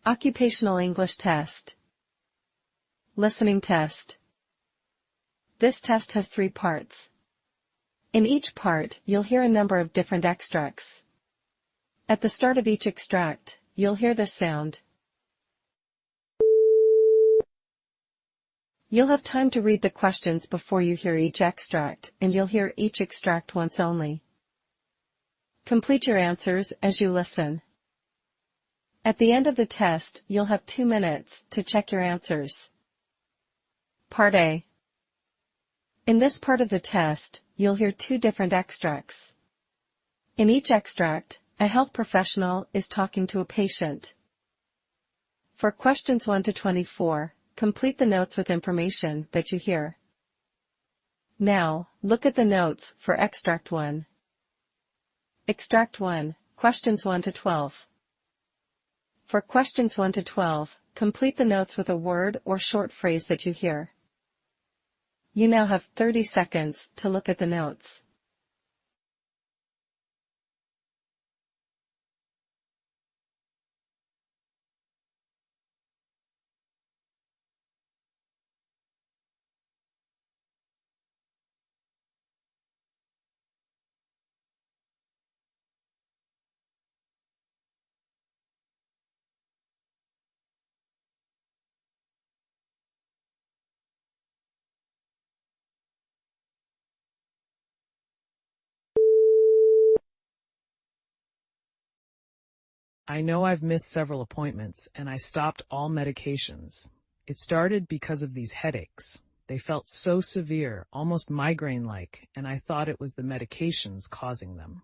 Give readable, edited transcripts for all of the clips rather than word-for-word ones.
Occupational English Test. Listening Test. This test has 3 parts. In each part, you'll hear a number of different extracts. At the start of each extract, you'll hear this sound. You'll have time to read the questions before you hear each extract, and you'll hear each extract once only. Complete your answers as you listen. At the end of the test, you'll have 2 minutes to check your answers. Part A. In this part of the test, you'll hear 2 different extracts. In each extract, a health professional is talking to a patient. For questions 1 to 24, complete the notes with information that you hear. Now, look at the notes for Extract 1. Extract 1, questions 1 to 12. For questions 1 to 12, complete the notes with a word or short phrase that you hear. You now have 30 seconds to look at the notes. I know I've missed several appointments, and I stopped all medications. It started because of these headaches. They felt so severe, almost migraine-like, and I thought it was the medications causing them.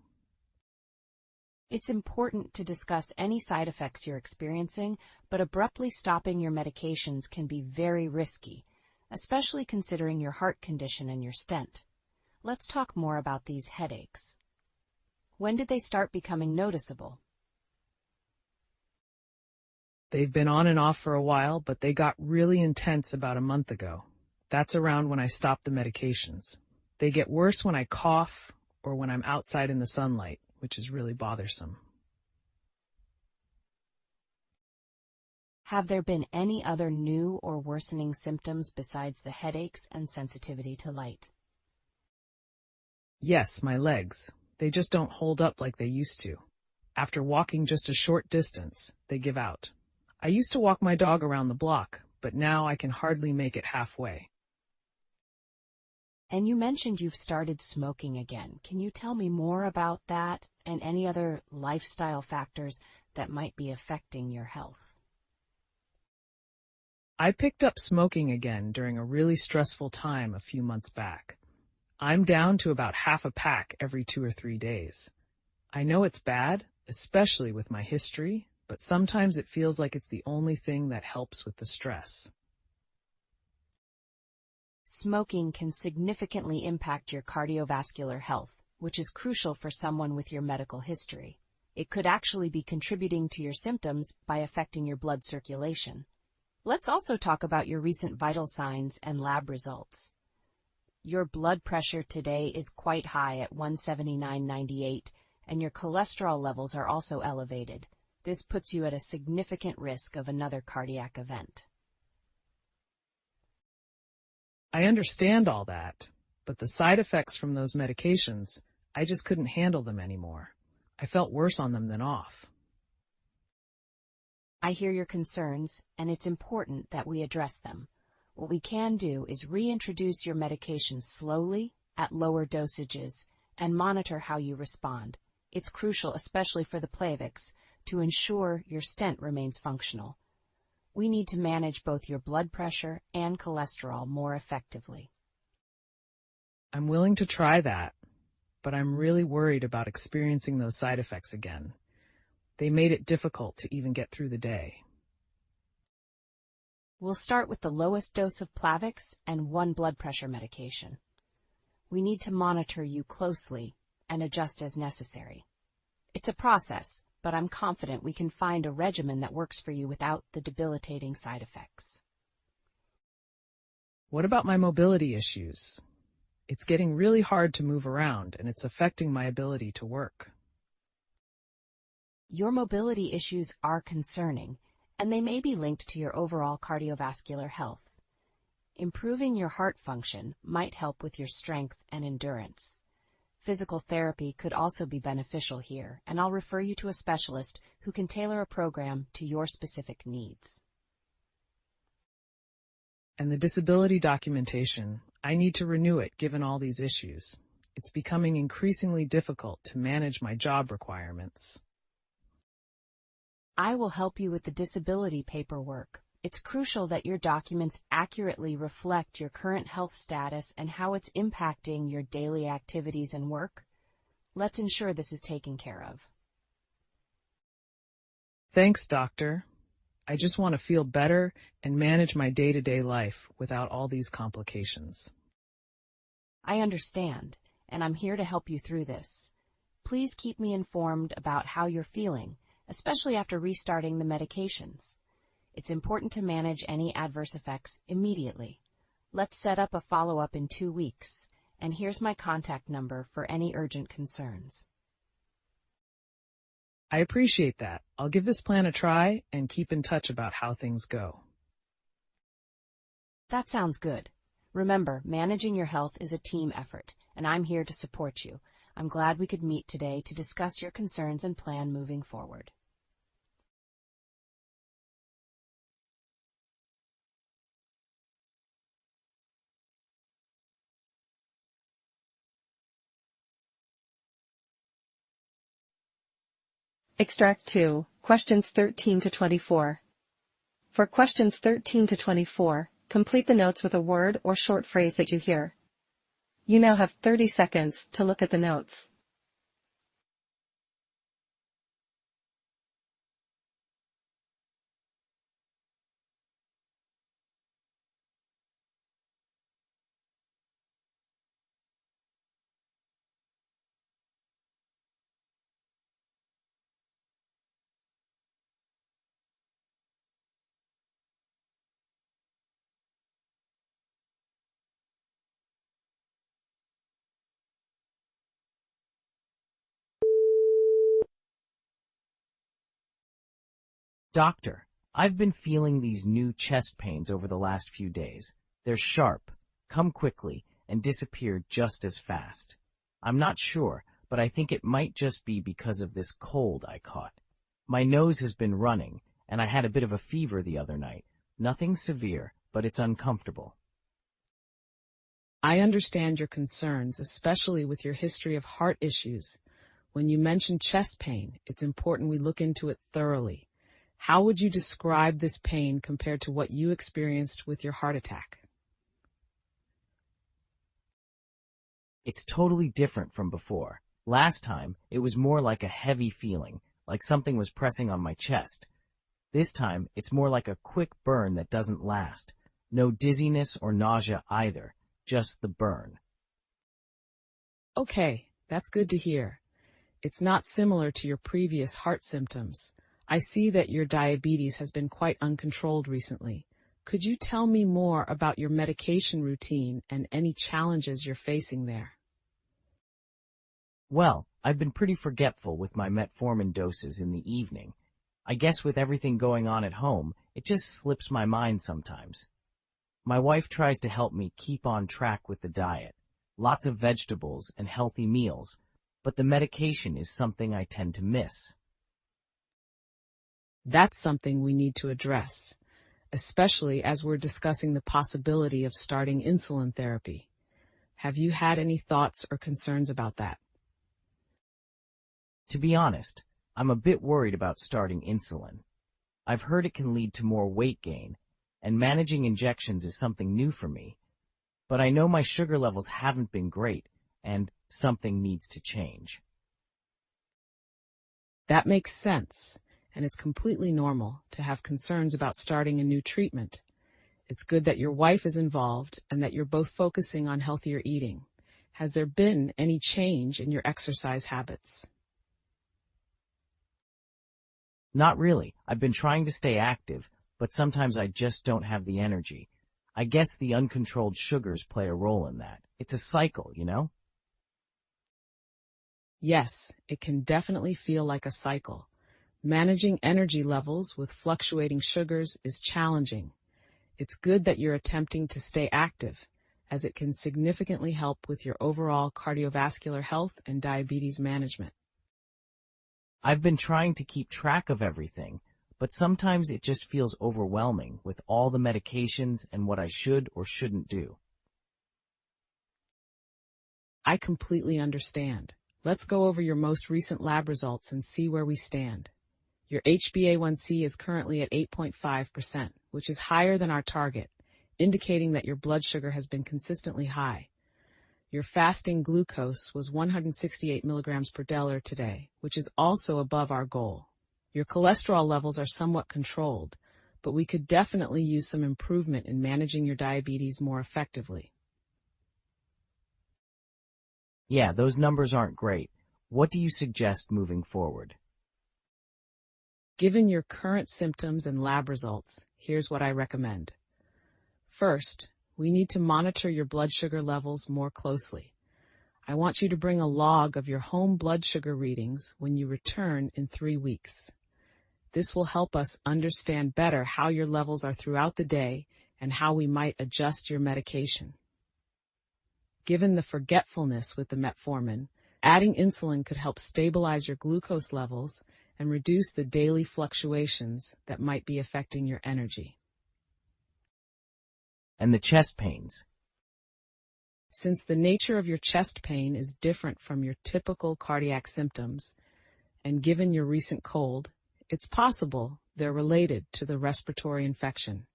It's important to discuss any side effects you're experiencing, but abruptly stopping your medications can be very risky, especially considering your heart condition and your stent. Let's talk more about these headaches. When did they start becoming noticeable? They've been on and off for a while, but they got really intense about a month ago. That's around when I stopped the medications. They get worse when I cough or when I'm outside in the sunlight, which is really bothersome. Have there been any other new or worsening symptoms besides the headaches and sensitivity to light? Yes, my legs. They just don't hold up like they used to. After walking just a short distance, they give out. I used to walk my dog around the block, but now I can hardly make it halfway. And you mentioned you've started smoking again. Can you tell me more about that and any other lifestyle factors that might be affecting your health? I picked up smoking again during a really stressful time a few months back. I'm down to about half a pack every 2 or 3 days. I know it's bad, especially with my history, but sometimes it feels like it's the only thing that helps with the stress. Smoking can significantly impact your cardiovascular health, which is crucial for someone with your medical history. It could actually be contributing to your symptoms by affecting your blood circulation. Let's also talk about your recent vital signs and lab results. Your blood pressure today is quite high at 179/98, and your cholesterol levels are also elevated. This puts you at a significant risk of another cardiac event. I understand all that, but the side effects from those medications, I just couldn't handle them anymore. I felt worse on them than off. I hear your concerns, and it's important that we address them. What we can do is reintroduce your medications slowly, at lower dosages, and monitor how you respond. It's crucial, especially for the Plavix, to ensure your stent remains functional. We need to manage both your blood pressure and cholesterol more effectively. I'm willing to try that, but I'm really worried about experiencing those side effects again. They made it difficult to even get through the day. We'll start with the lowest dose of Plavix and 1 blood pressure medication. We need to monitor you closely and adjust as necessary. It's a process, but I'm confident we can find a regimen that works for you without the debilitating side effects. What about my mobility issues? It's getting really hard to move around, and it's affecting my ability to work. Your mobility issues are concerning, and they may be linked to your overall cardiovascular health. Improving your heart function might help with your strength and endurance. Physical therapy could also be beneficial here, and I'll refer you to a specialist who can tailor a program to your specific needs. And the disability documentation, I need to renew it given all these issues. It's becoming increasingly difficult to manage my job requirements. I will help you with the disability paperwork. It's crucial that your documents accurately reflect your current health status and how it's impacting your daily activities and work. Let's ensure this is taken care of. Thanks, doctor. I just want to feel better and manage my day-to-day life without all these complications. I understand, and I'm here to help you through this. Please keep me informed about how you're feeling, especially after restarting the medications. It's important to manage any adverse effects immediately. Let's set up a follow-up in 2 weeks, and here's my contact number for any urgent concerns. I appreciate that. I'll give this plan a try and keep in touch about how things go. That sounds good. Remember, managing your health is a team effort, and I'm here to support you. I'm glad we could meet today to discuss your concerns and plan moving forward. Extract 2, questions 13 to 24. For questions 13 to 24, complete the notes with a word or short phrase that you hear. You now have 30 seconds to look at the notes. Doctor, I've been feeling these new chest pains over the last few days. They're sharp, come quickly, and disappear just as fast. I'm not sure, but I think it might just be because of this cold I caught. My nose has been running, and I had a bit of a fever the other night. Nothing severe, but it's uncomfortable. I understand your concerns, especially with your history of heart issues. When you mention chest pain, it's important we look into it thoroughly. How would you describe this pain compared to what you experienced with your heart attack? It's totally different from before. Last time, it was more like a heavy feeling, like something was pressing on my chest. This time, it's more like a quick burn that doesn't last. No dizziness or nausea either, just the burn. Okay, that's good to hear. It's not similar to your previous heart symptoms. I see that your diabetes has been quite uncontrolled recently. Could you tell me more about your medication routine and any challenges you're facing there? Well, I've been pretty forgetful with my metformin doses in the evening. I guess with everything going on at home, it just slips my mind sometimes. My wife tries to help me keep on track with the diet, lots of vegetables and healthy meals, but the medication is something I tend to miss. That's something we need to address, especially as we're discussing the possibility of starting insulin therapy. Have you had any thoughts or concerns about that? To be honest, I'm a bit worried about starting insulin. I've heard it can lead to more weight gain, and managing injections is something new for me. But I know my sugar levels haven't been great, and something needs to change. That makes sense, and it's completely normal to have concerns about starting a new treatment. It's good that your wife is involved and that you're both focusing on healthier eating. Has there been any change in your exercise habits? Not really. I've been trying to stay active, but sometimes I just don't have the energy. I guess the uncontrolled sugars play a role in that. It's a cycle, you know? Yes, it can definitely feel like a cycle. Managing energy levels with fluctuating sugars is challenging. It's good that you're attempting to stay active, as it can significantly help with your overall cardiovascular health and diabetes management. I've been trying to keep track of everything, but sometimes it just feels overwhelming with all the medications and what I should or shouldn't do. I completely understand. Let's go over your most recent lab results and see where we stand. Your HbA1c is currently at 8.5%, which is higher than our target, indicating that your blood sugar has been consistently high. Your fasting glucose was 168 milligrams per deciliter today, which is also above our goal. Your cholesterol levels are somewhat controlled, but we could definitely use some improvement in managing your diabetes more effectively. Yeah, those numbers aren't great. What do you suggest moving forward? Given your current symptoms and lab results, here's what I recommend. First, we need to monitor your blood sugar levels more closely. I want you to bring a log of your home blood sugar readings when you return in 3 weeks. This will help us understand better how your levels are throughout the day and how we might adjust your medication. Given the forgetfulness with the metformin, adding insulin could help stabilize your glucose levels and reduce the daily fluctuations that might be affecting your energy. And the chest pains? Since the nature of your chest pain is different from your typical cardiac symptoms, and given your recent cold, it's possible they're related to the respiratory infection.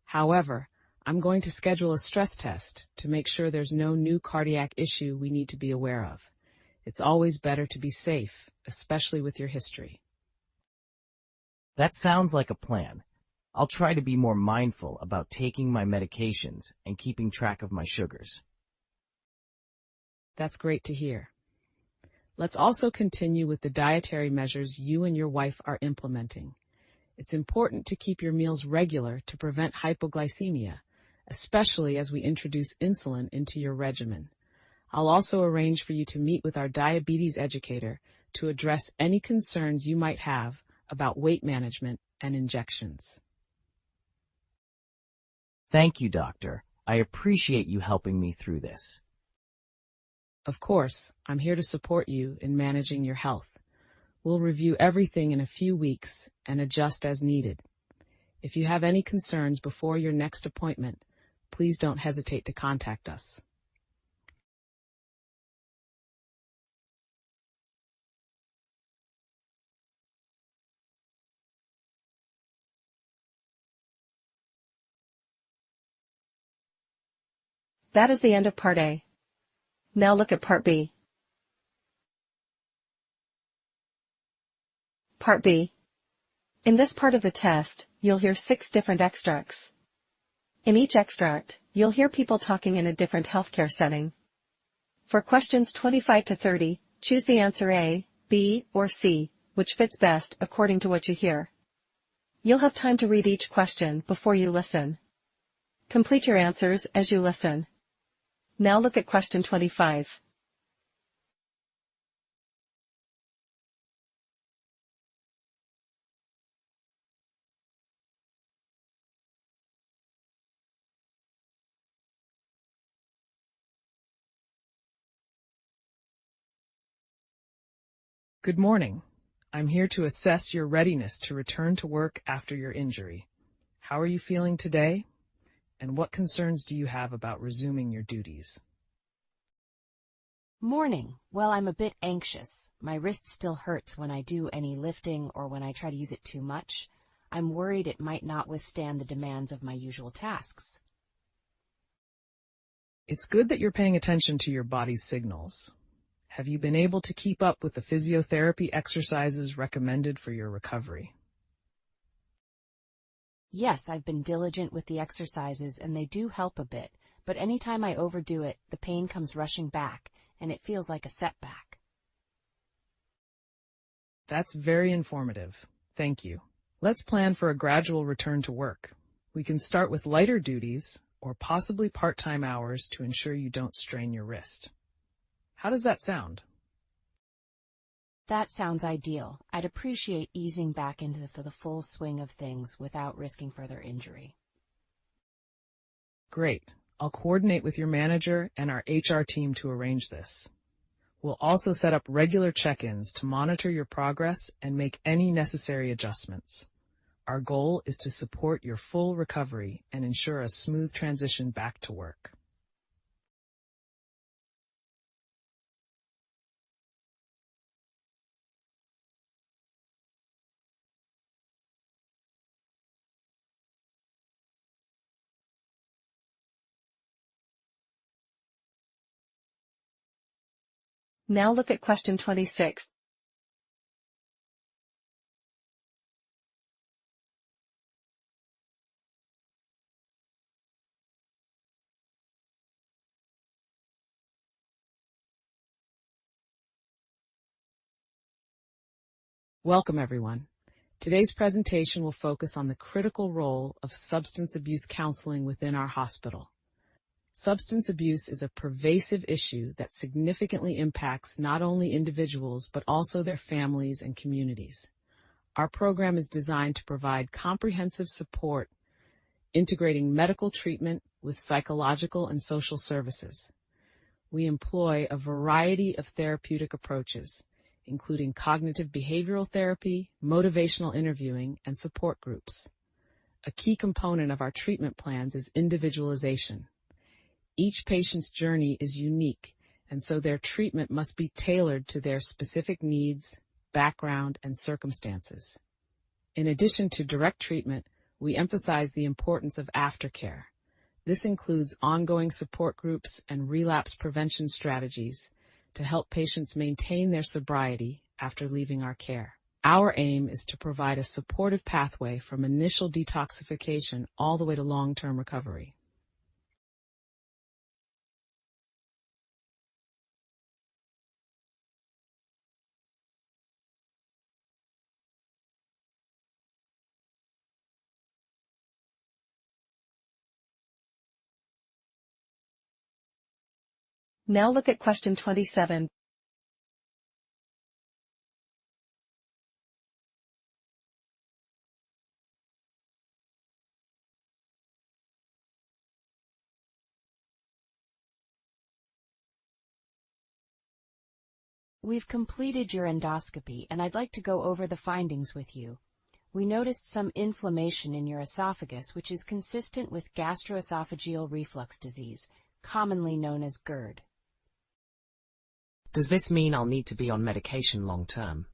However, I'm going to schedule a stress test to make sure there's no new cardiac issue we need to be aware of. It's always better to be safe, especially with your history. That sounds like a plan. I'll try to be more mindful about taking my medications and keeping track of my sugars. That's great to hear. Let's also continue with the dietary measures you and your wife are implementing. It's important to keep your meals regular to prevent hypoglycemia, especially as we introduce insulin into your regimen. I'll also arrange for you to meet with our diabetes educator to address any concerns you might have about weight management and injections. Thank you, doctor. I appreciate you helping me through this. Of course, I'm here to support you in managing your health. We'll review everything in a few weeks and adjust as needed. If you have any concerns before your next appointment, please don't hesitate to contact us. That is the end of Part A. Now look at Part B. Part B. In this part of the test, you'll hear 6 different extracts. In each extract, you'll hear people talking in a different healthcare setting. For questions 25 to 30, choose the answer A, B, or C, which fits best according to what you hear. You'll have time to read each question before you listen. Complete your answers as you listen. Now look at question 25. Good morning. I'm here to assess your readiness to return to work after your injury. How are you feeling today? And what concerns do you have about resuming your duties? Morning. Well, I'm a bit anxious. My wrist still hurts when I do any lifting or when I try to use it too much. I'm worried it might not withstand the demands of my usual tasks. It's good that you're paying attention to your body's signals. Have you been able to keep up with the physiotherapy exercises recommended for your recovery? Yes, I've been diligent with the exercises and they do help a bit, but anytime I overdo it, the pain comes rushing back and it feels like a setback. That's very informative. Thank you. Let's plan for a gradual return to work. We can start with lighter duties or possibly part-time hours to ensure you don't strain your wrist. How does that sound? That sounds ideal. I'd appreciate easing back into the full swing of things without risking further injury. Great. I'll coordinate with your manager and our HR team to arrange this. We'll also set up regular check-ins to monitor your progress and make any necessary adjustments. Our goal is to support your full recovery and ensure a smooth transition back to work. Now look at question 26. Welcome, everyone. Today's presentation will focus on the critical role of substance abuse counseling within our hospital. Substance abuse is a pervasive issue that significantly impacts not only individuals but also their families and communities. Our program is designed to provide comprehensive support, integrating medical treatment with psychological and social services. We employ a variety of therapeutic approaches, including cognitive behavioral therapy, motivational interviewing, and support groups. A key component of our treatment plans is individualization. Each patient's journey is unique, and so their treatment must be tailored to their specific needs, background, and circumstances. In addition to direct treatment, we emphasize the importance of aftercare. This includes ongoing support groups and relapse prevention strategies to help patients maintain their sobriety after leaving our care. Our aim is to provide a supportive pathway from initial detoxification all the way to long-term recovery. Now look at question 27. We've completed your endoscopy, and I'd like to go over the findings with you. We noticed some inflammation in your esophagus, which is consistent with gastroesophageal reflux disease, commonly known as GERD. Does this mean I'll need to be on medication long term?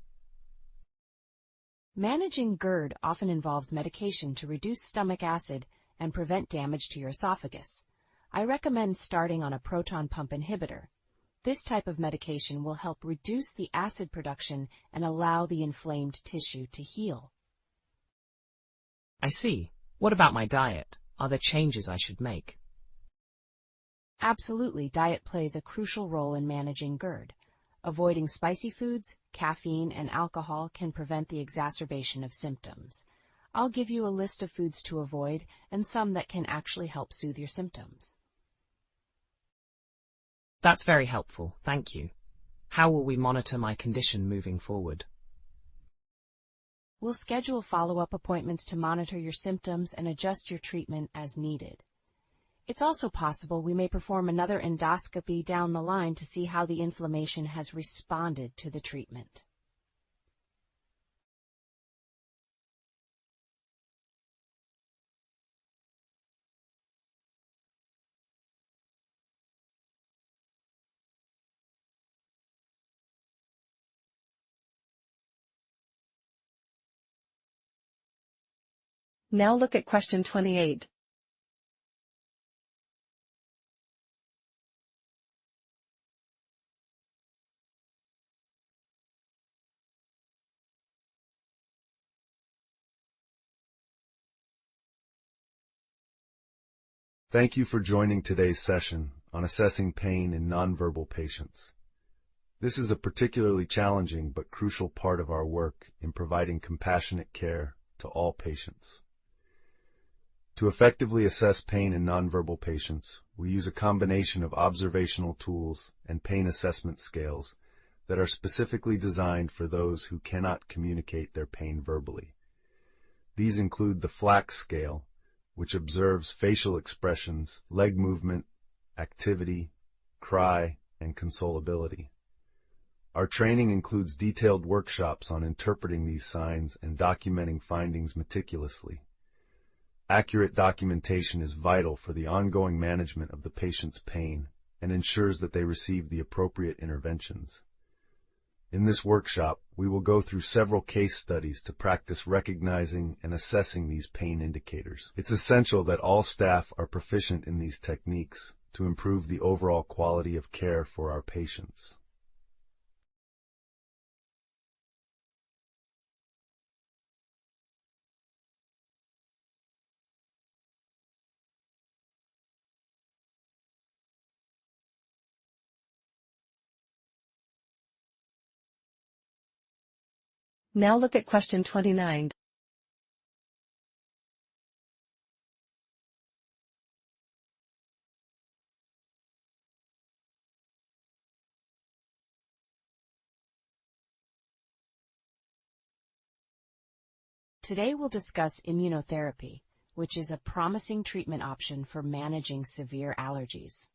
Managing GERD often involves medication to reduce stomach acid and prevent damage to your esophagus. I recommend starting on a proton pump inhibitor. This type of medication will help reduce the acid production and allow the inflamed tissue to heal. I see. What about my diet? Are there changes I should make? Absolutely, diet plays a crucial role in managing GERD. Avoiding spicy foods, caffeine, and alcohol can prevent the exacerbation of symptoms. I'll give you a list of foods to avoid and some that can actually help soothe your symptoms. That's very helpful, thank you. How will we monitor my condition moving forward? We'll schedule follow-up appointments to monitor your symptoms and adjust your treatment as needed. It's also possible we may perform another endoscopy down the line to see how the inflammation has responded to the treatment. Now look at question 28. Thank you for joining today's session on assessing pain in nonverbal patients. This is a particularly challenging but crucial part of our work in providing compassionate care to all patients. To effectively assess pain in nonverbal patients, we use a combination of observational tools and pain assessment scales that are specifically designed for those who cannot communicate their pain verbally. These include the Flax scale, which observes facial expressions, leg movement, activity, cry, and consolability. Our training includes detailed workshops on interpreting these signs and documenting findings meticulously. Accurate documentation is vital for the ongoing management of the patient's pain and ensures that they receive the appropriate interventions. In this workshop, we will go through several case studies to practice recognizing and assessing these pain indicators. It's essential that all staff are proficient in these techniques to improve the overall quality of care for our patients. Now look at question 29. Today we'll discuss immunotherapy, which is a promising treatment option for managing severe allergies.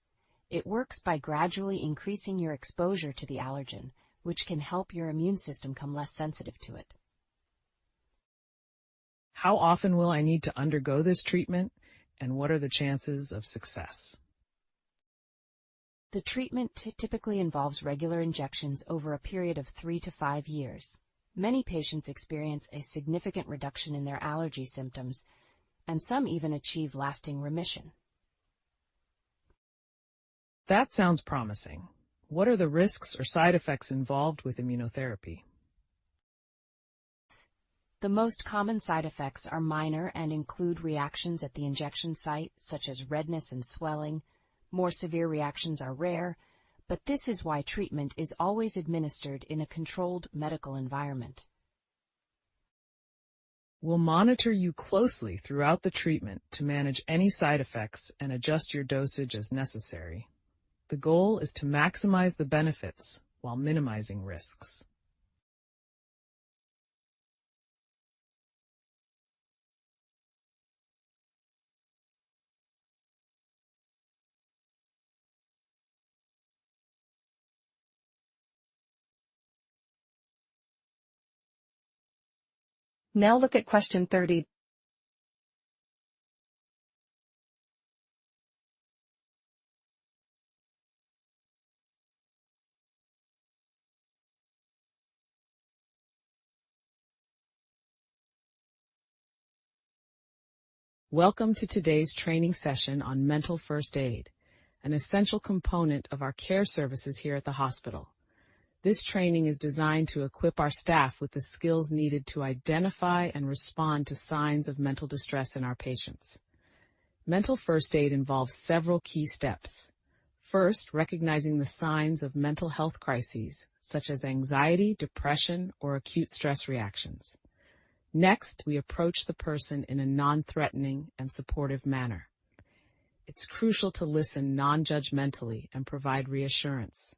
It works by gradually increasing your exposure to the allergen, which can help your immune system become less sensitive to it. How often will I need to undergo this treatment, and what are the chances of success? The treatment typically involves regular injections over a period of 3 to 5 years. Many patients experience a significant reduction in their allergy symptoms, and some even achieve lasting remission. That sounds promising. What are the risks or side effects involved with immunotherapy? The most common side effects are minor and include reactions at the injection site, such as redness and swelling. More severe reactions are rare, but this is why treatment is always administered in a controlled medical environment. We'll monitor you closely throughout the treatment to manage any side effects and adjust your dosage as necessary. The goal is to maximize the benefits while minimizing risks. Now look at question 30. Welcome to today's training session on mental first aid, an essential component of our care services here at the hospital. This training is designed to equip our staff with the skills needed to identify and respond to signs of mental distress in our patients. Mental first aid involves several key steps. First, recognizing the signs of mental health crises, such as anxiety, depression, or acute stress reactions. Next, we approach the person in a non-threatening and supportive manner. It's crucial to listen non-judgmentally and provide reassurance.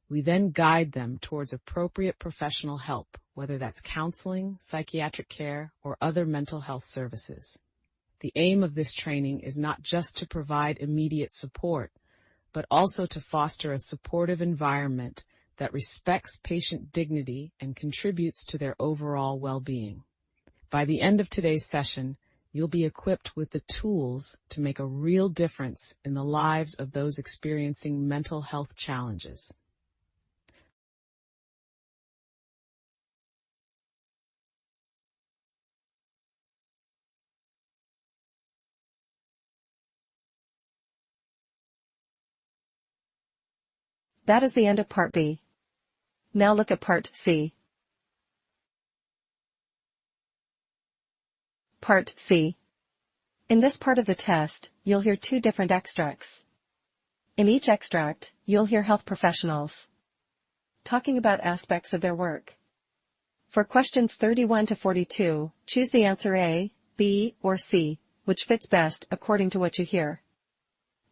We then guide them towards appropriate professional help, whether that's counseling, psychiatric care, or other mental health services. The aim of this training is not just to provide immediate support, but also to foster a supportive environment that respects patient dignity and contributes to their overall well-being. By the end of today's session, you'll be equipped with the tools to make a real difference in the lives of those experiencing mental health challenges. That is the end of Part B. Now look at Part C. Part C. In this part of the test, you'll hear 2 different extracts. In each extract, you'll hear health professionals talking about aspects of their work. For questions 31 to 42, choose the answer A, B, or C, which fits best according to what you hear.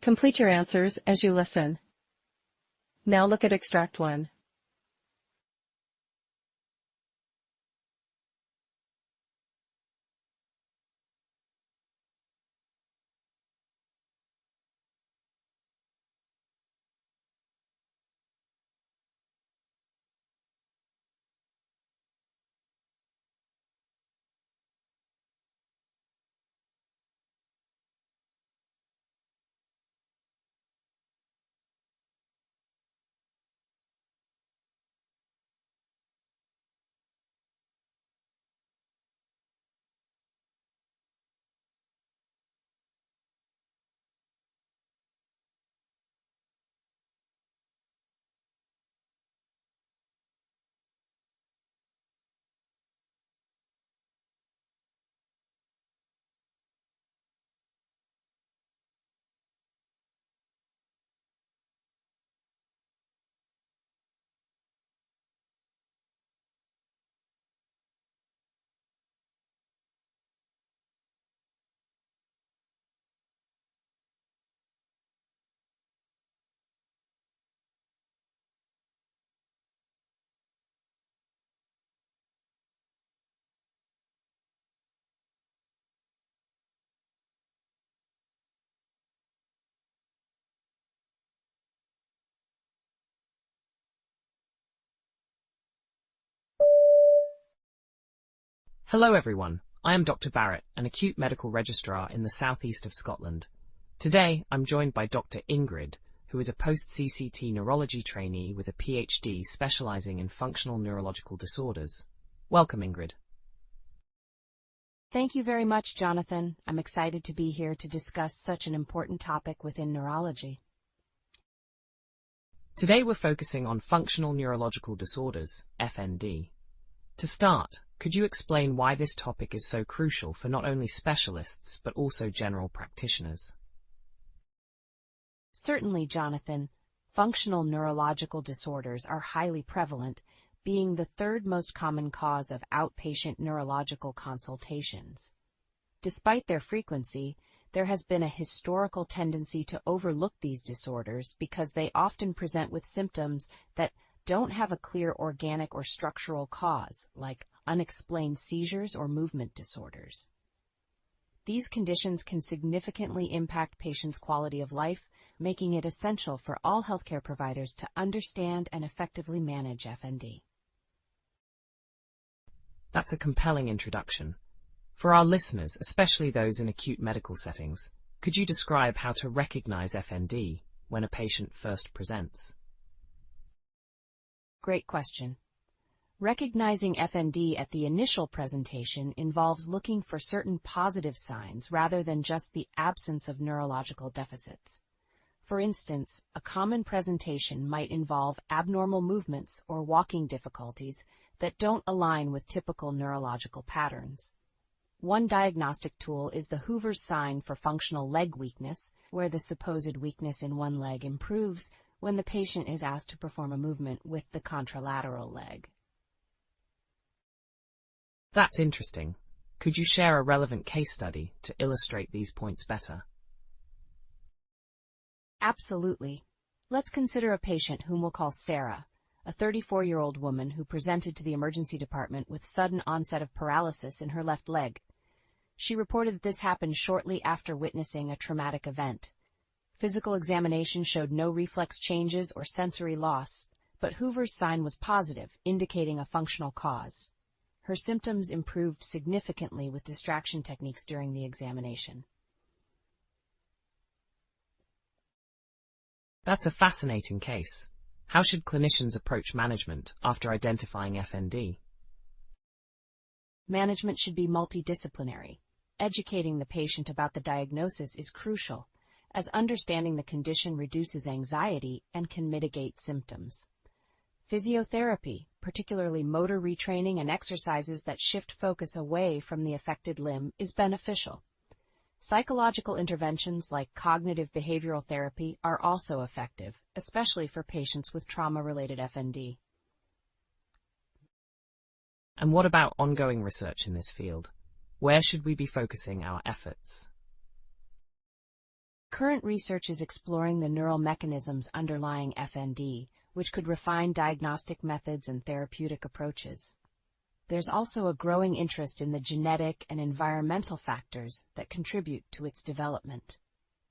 Complete your answers as you listen. Now look at Extract 1. Hello everyone, I am Dr. Barrett, an acute medical registrar in the southeast of Scotland. Today I'm joined by Dr. Ingrid, who is a post-CCT neurology trainee with a PhD specializing in functional neurological disorders. Welcome, Ingrid. Thank you very much, Jonathan. I'm excited to be here to discuss such an important topic within neurology. Today we're focusing on functional neurological disorders, FND. To start, could you explain why this topic is so crucial for not only specialists but also general practitioners? Certainly, Jonathan. Functional neurological disorders are highly prevalent, being the third most common cause of outpatient neurological consultations. Despite their frequency, there has been a historical tendency to overlook these disorders because they often present with symptoms that don't have a clear organic or structural cause, like unexplained seizures or movement disorders. These conditions can significantly impact patients' quality of life, making it essential for all healthcare providers to understand and effectively manage FND. That's a compelling introduction. For our listeners, especially those in acute medical settings, could you describe how to recognize FND when a patient first presents? Great question. Recognizing FND at the initial presentation involves looking for certain positive signs rather than just the absence of neurological deficits. For instance, a common presentation might involve abnormal movements or walking difficulties that don't align with typical neurological patterns. One diagnostic tool is the Hoover's sign for functional leg weakness, where the supposed weakness in one leg improves when the patient is asked to perform a movement with the contralateral leg. That's interesting. Could you share a relevant case study to illustrate these points better? Absolutely. Let's consider a patient whom we'll call Sarah, a 34-year-old woman who presented to the emergency department with sudden onset of paralysis in her left leg. She reported that this happened shortly after witnessing a traumatic event. Physical examination showed no reflex changes or sensory loss, but Hoover's sign was positive, indicating a functional cause. Her symptoms improved significantly with distraction techniques during the examination. That's a fascinating case. How should clinicians approach management after identifying FND? Management should be multidisciplinary. Educating the patient about the diagnosis is crucial, as understanding the condition reduces anxiety and can mitigate symptoms. Physiotherapy, particularly motor retraining and exercises that shift focus away from the affected limb, is beneficial. Psychological interventions like cognitive behavioral therapy are also effective, especially for patients with trauma-related FND. And what about ongoing research in this field? Where should we be focusing our efforts? Current research is exploring the neural mechanisms underlying FND, which could refine diagnostic methods and therapeutic approaches. There's also a growing interest in the genetic and environmental factors that contribute to its development.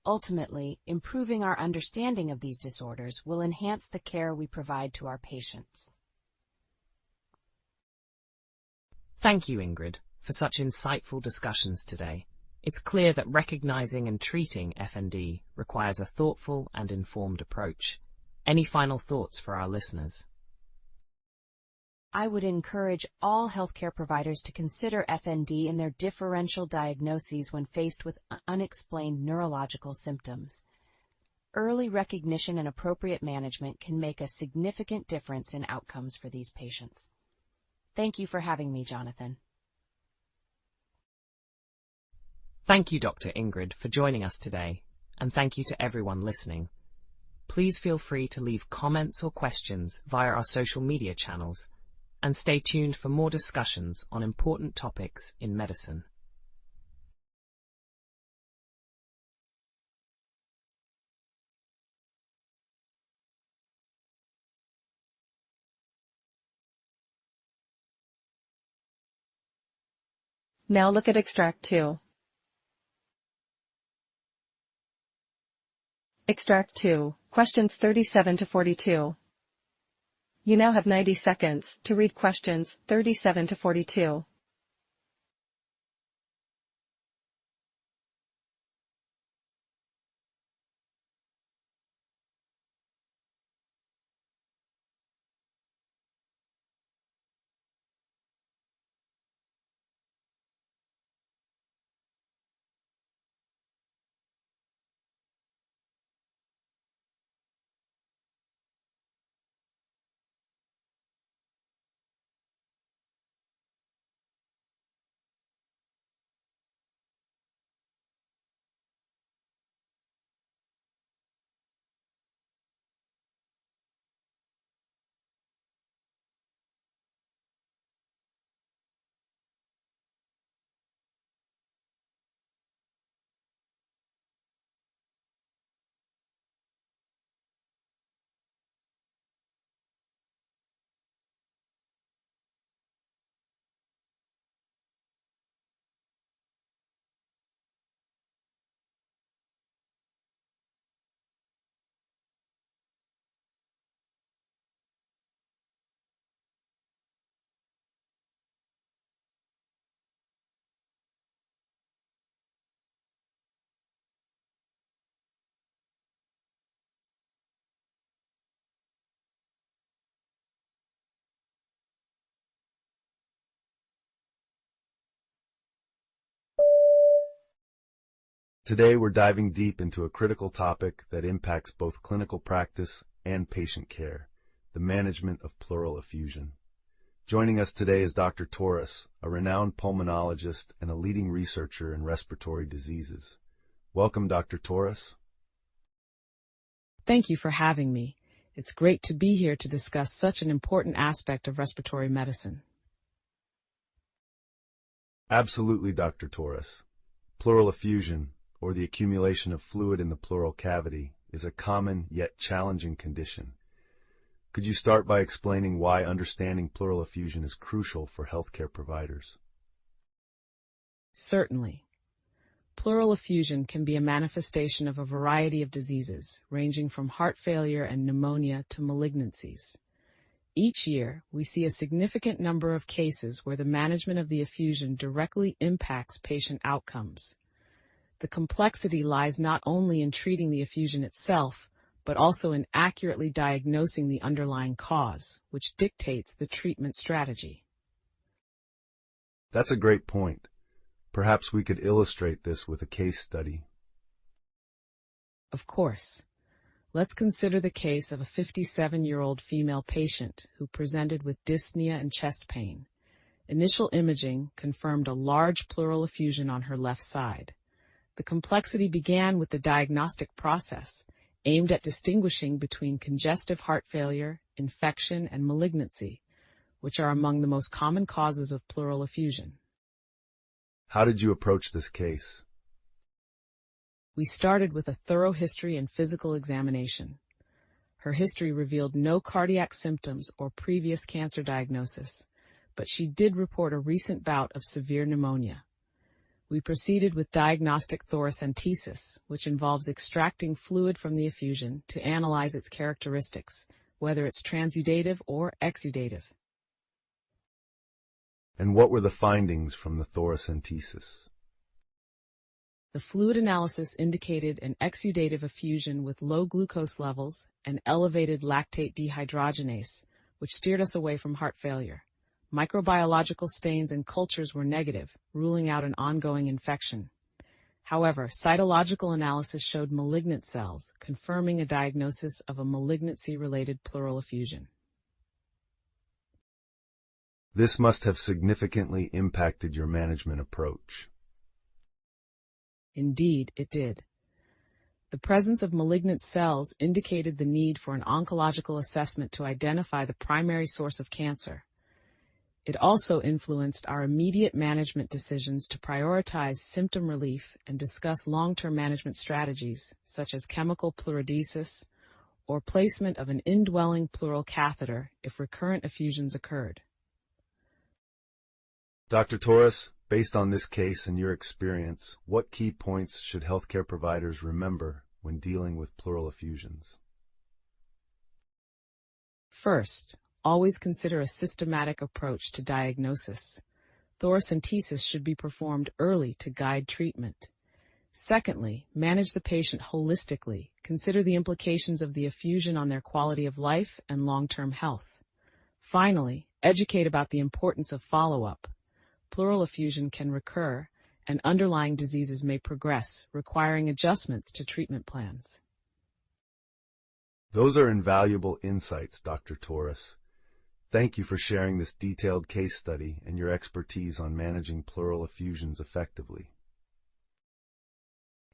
Ultimately, improving our understanding of these disorders will enhance the care we provide to our patients. Thank you, Ingrid, for such insightful discussions today. It's clear that recognizing and treating FND requires a thoughtful and informed approach. Any final thoughts for our listeners? I would encourage all healthcare providers to consider FND in their differential diagnoses when faced with unexplained neurological symptoms. Early recognition and appropriate management can make a significant difference in outcomes for these patients. Thank you for having me, Jonathan. Thank you, Dr. Ingrid, for joining us today, and thank you to everyone listening. Please feel free to leave comments or questions via our social media channels, and stay tuned for more discussions on important topics in medicine. Now look at Extract 2. Extract 2, questions 37 to 42. You now have 90 seconds to read questions 37 to 42. Today we're diving deep into a critical topic that impacts both clinical practice and patient care, the management of pleural effusion. Joining us today is Dr. Torres, a renowned pulmonologist and a leading researcher in respiratory diseases. Welcome, Dr. Torres. Thank you for having me. It's great to be here to discuss such an important aspect of respiratory medicine. Absolutely, Dr. Torres. Pleural effusion, or the accumulation of fluid in the pleural cavity, is a common yet challenging condition. Could you start by explaining why understanding pleural effusion is crucial for healthcare providers? Certainly. Pleural effusion can be a manifestation of a variety of diseases, ranging from heart failure and pneumonia to malignancies. Each year, we see a significant number of cases where the management of the effusion directly impacts patient outcomes. The complexity lies not only in treating the effusion itself, but also in accurately diagnosing the underlying cause, which dictates the treatment strategy. That's a great point. Perhaps we could illustrate this with a case study. Of course. Let's consider the case of a 57-year-old female patient who presented with dyspnea and chest pain. Initial imaging confirmed a large pleural effusion on her left side. The complexity began with the diagnostic process, aimed at distinguishing between congestive heart failure, infection, and malignancy, which are among the most common causes of pleural effusion. How did you approach this case? We started with a thorough history and physical examination. Her history revealed no cardiac symptoms or previous cancer diagnosis, but she did report a recent bout of severe pneumonia. We proceeded with diagnostic thoracentesis, which involves extracting fluid from the effusion to analyze its characteristics, whether it's transudative or exudative. And what were the findings from the thoracentesis? The fluid analysis indicated an exudative effusion with low glucose levels and elevated lactate dehydrogenase, which steered us away from heart failure. Microbiological stains and cultures were negative, ruling out an ongoing infection. However, cytological analysis showed malignant cells, confirming a diagnosis of a malignancy-related pleural effusion. This must have significantly impacted your management approach. Indeed, it did. The presence of malignant cells indicated the need for an oncological assessment to identify the primary source of cancer. It also influenced our immediate management decisions to prioritize symptom relief and discuss long-term management strategies, such as chemical pleurodesis or placement of an indwelling pleural catheter if recurrent effusions occurred. Dr. Torres, based on this case and your experience, what key points should healthcare providers remember when dealing with pleural effusions? First, always consider a systematic approach to diagnosis. Thoracentesis should be performed early to guide treatment. Secondly, manage the patient holistically. Consider the implications of the effusion on their quality of life and long-term health. Finally, educate about the importance of follow-up. Pleural effusion can recur, and underlying diseases may progress, requiring adjustments to treatment plans. Those are invaluable insights, Dr. Torres. Thank you for sharing this detailed case study and your expertise on managing pleural effusions effectively.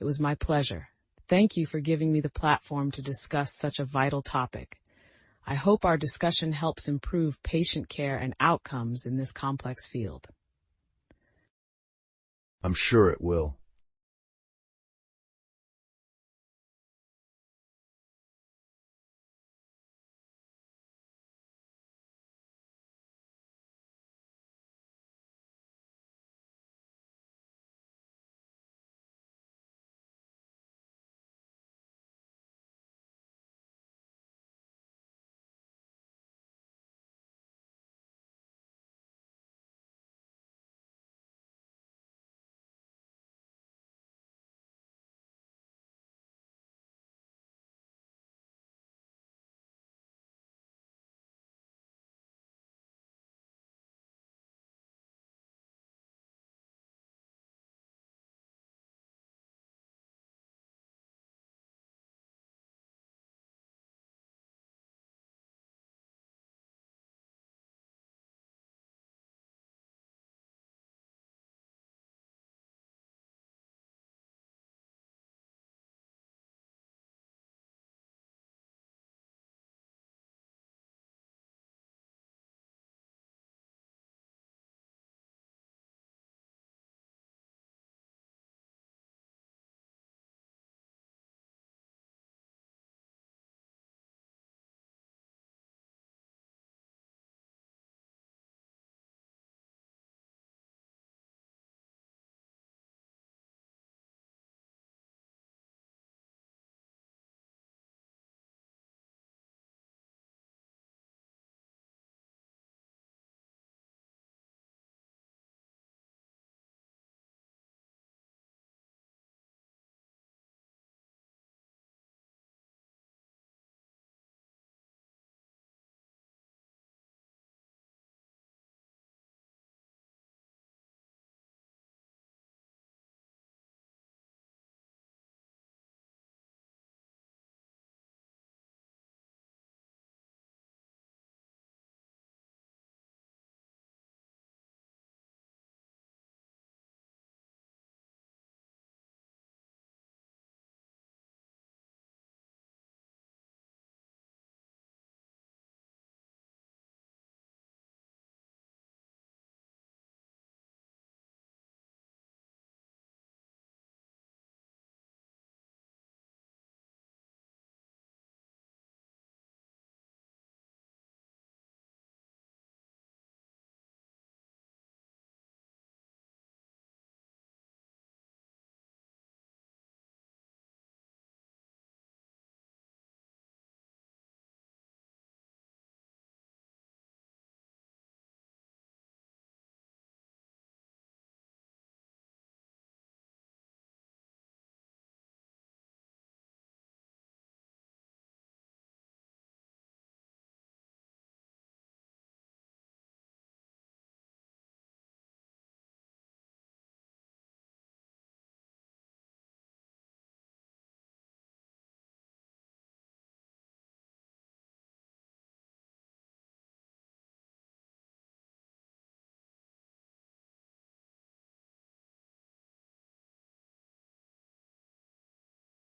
It was my pleasure. Thank you for giving me the platform to discuss such a vital topic. I hope our discussion helps improve patient care and outcomes in this complex field. I'm sure it will.